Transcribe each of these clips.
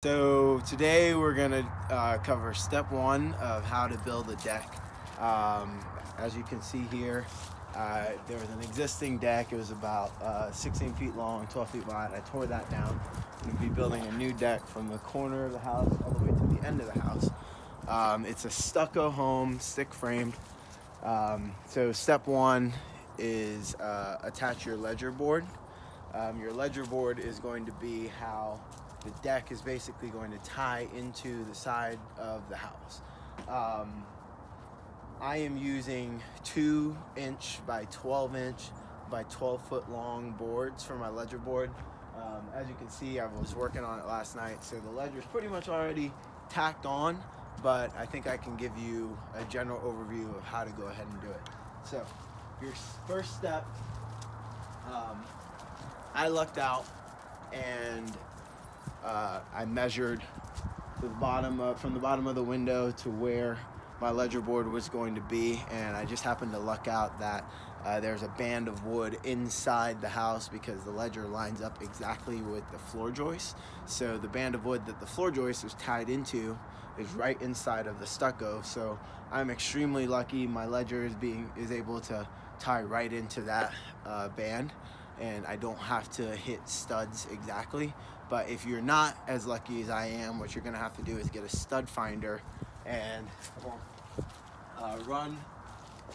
So today we're gonna cover step one of how to build a deck. As you can see here, there was an existing deck. It was about 16 feet long, 12 feet wide. I tore that down. I'm gonna be building a new deck from the corner of the house all the way to the end of the house. It's a stucco home, stick framed. So step one is attach your ledger board. Your ledger board is going to be how the deck is basically going to tie into the side of the house. I am using 2-inch by 12-inch by 12-foot long boards for my ledger board. As you can see, I was working on it last night, so the ledger is pretty much already tacked on, but I think I can give you a general overview of how to go ahead and do it. So your first step, I lucked out and I measured from the bottom of the window to where my ledger board was going to be, and I just happened to luck out that there's a band of wood inside the house because the ledger lines up exactly with the floor joist. So the band of wood that the floor joist is tied into is right inside of the stucco. So I'm extremely lucky. My ledger is able to tie right into that band, and I don't have to hit studs exactly. But if you're not as lucky as I am, what you're gonna have to do is get a stud finder and run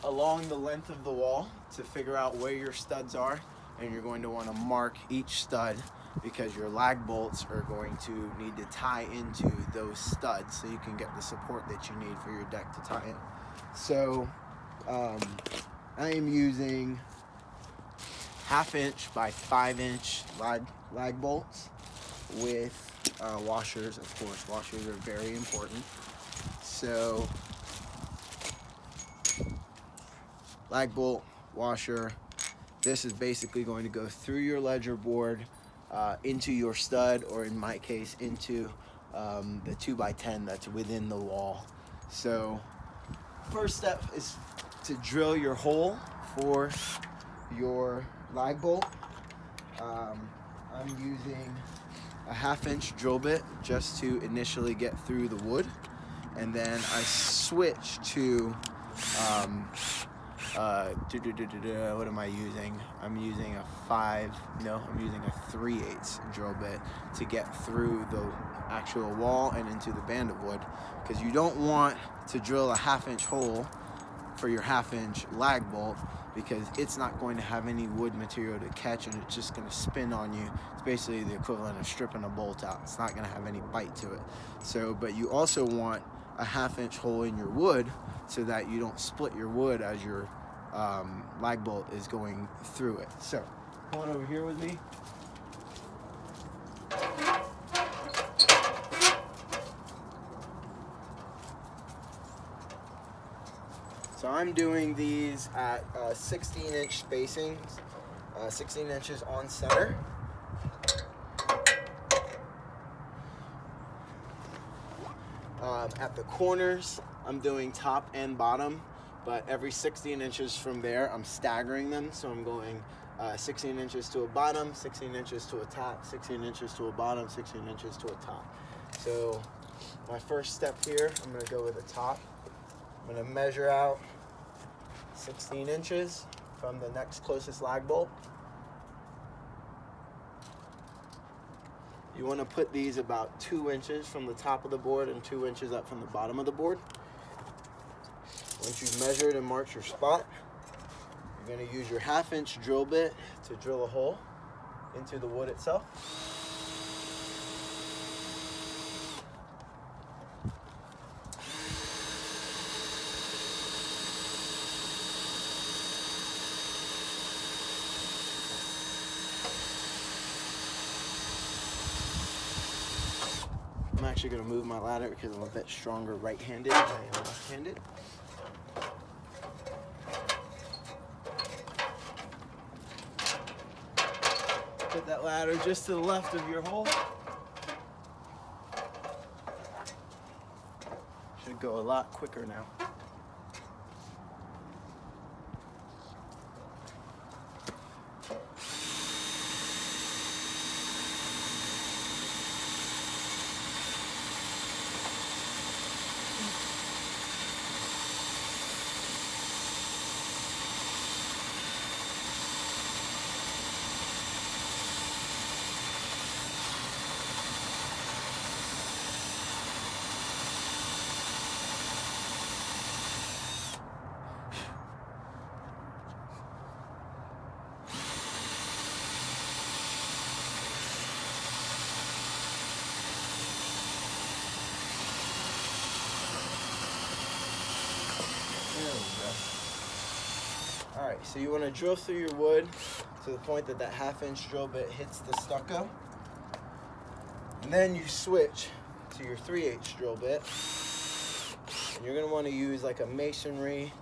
along the length of the wall to figure out where your studs are, and you're going to want to mark each stud because your lag bolts are going to need to tie into those studs so you can get the support that you need for your deck to tie in. So I am using 1/2-inch by 5-inch lag bolts with washers. Of course, washers are very important. So lag bolt, washer, this is basically going to go through your ledger board into your stud, or in my case into the 2x10 that's within the wall. So first step is to drill your hole for your lag bolt. I'm using a 1/2-inch drill bit just to initially get through the wood, and then I switch to what am I using? I'm using a 3/8 drill bit to get through the actual wall and into the band of wood, because you don't want to drill a 1/2-inch hole for your 1/2-inch lag bolt, because it's not going to have any wood material to catch, and it's just going to spin on you. It's basically the equivalent of stripping a bolt out. It's not going to have any bite to it. So, but you also want a 1/2-inch hole in your wood so that you don't split your wood as your lag bolt is going through it. So come on over here with me. So I'm doing these at 16-inch spacings, 16 inches on center. At the corners, I'm doing top and bottom, but every 16 inches from there, I'm staggering them. So I'm going 16 inches to a bottom, 16 inches to a top, 16 inches to a bottom, 16 inches to a top. So my first step here, I'm going to go with the top. I'm going to measure out 16 inches from the next closest lag bolt. You want to put these about 2 inches from the top of the board and 2 inches up from the bottom of the board. Once you've measured and marked your spot, you're going to use your 1/2-inch drill bit to drill a hole into the wood itself. I'm actually going to move my ladder because I'm a bit stronger right-handed than I am left-handed. Put that ladder just to the left of your hole. Should go a lot quicker now. There we go. All right, so you want to drill through your wood to the point that that 1/2-inch drill bit hits the stucco. And then you switch to your 3/8 drill bit. And you're going to want to use like a masonry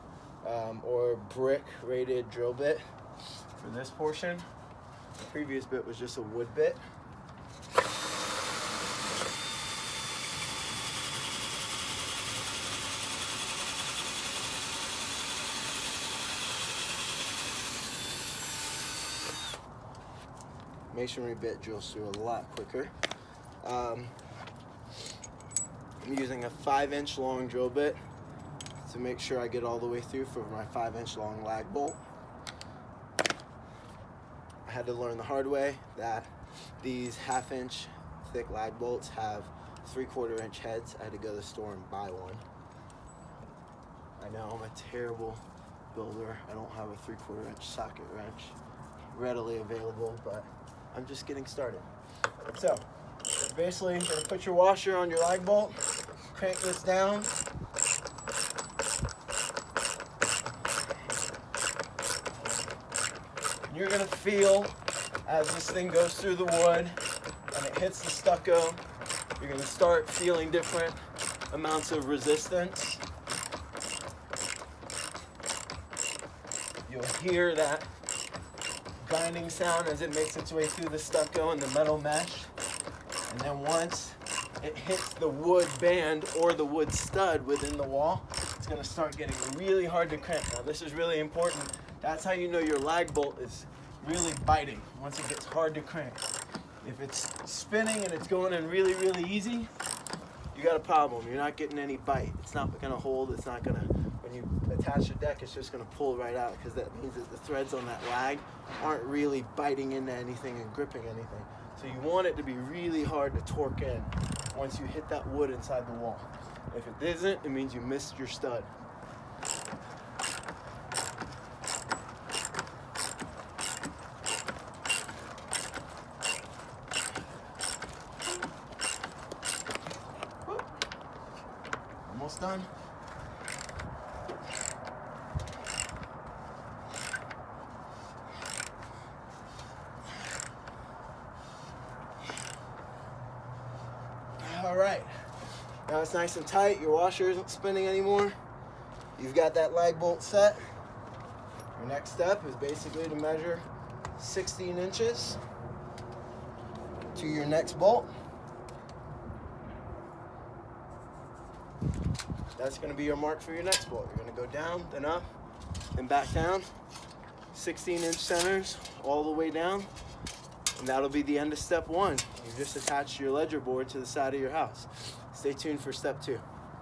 or brick rated drill bit for this portion. The previous bit was just a wood bit. Masonry bit drills through a lot quicker. I'm using a 5-inch long drill bit to make sure I get all the way through for my 5-inch long lag bolt. I had to learn the hard way that these 1/2-inch thick lag bolts have 3/4-inch heads. I had to go to the store and buy one. I know I'm a terrible builder. I don't have a 3/4-inch socket wrench readily available, but I'm just getting started. So, basically, you're gonna put your washer on your lag bolt, crank this down. And you're gonna feel as this thing goes through the wood and it hits the stucco, you're gonna start feeling different amounts of resistance. You'll hear that grinding sound as it makes its way through the stucco and the metal mesh. And then once it hits the wood band or the wood stud within the wall, it's going to start getting really hard to crank. Now this is really important. That's how you know your lag bolt is really biting, once it gets hard to crank. If it's spinning and it's going in really, really easy, you got a problem. You're not getting any bite. It's not going to hold. It's not going to, when you attach the deck, it's just going to pull right out, because that means that the threads on that lag aren't really biting into anything and gripping anything. So you want it to be really hard to torque in once you hit that wood inside the wall. If it isn't, it means you missed your stud. Almost done. All right, now it's nice and tight. Your washer isn't spinning anymore. You've got that lag bolt set. Your next step is basically to measure 16 inches to your next bolt. That's going to be your mark for your next bolt. You're going to go down, then up, then back down. 16-inch centers all the way down. And that'll be the end of step 1. You just attach your ledger board to the side of your house. Stay tuned for step 2.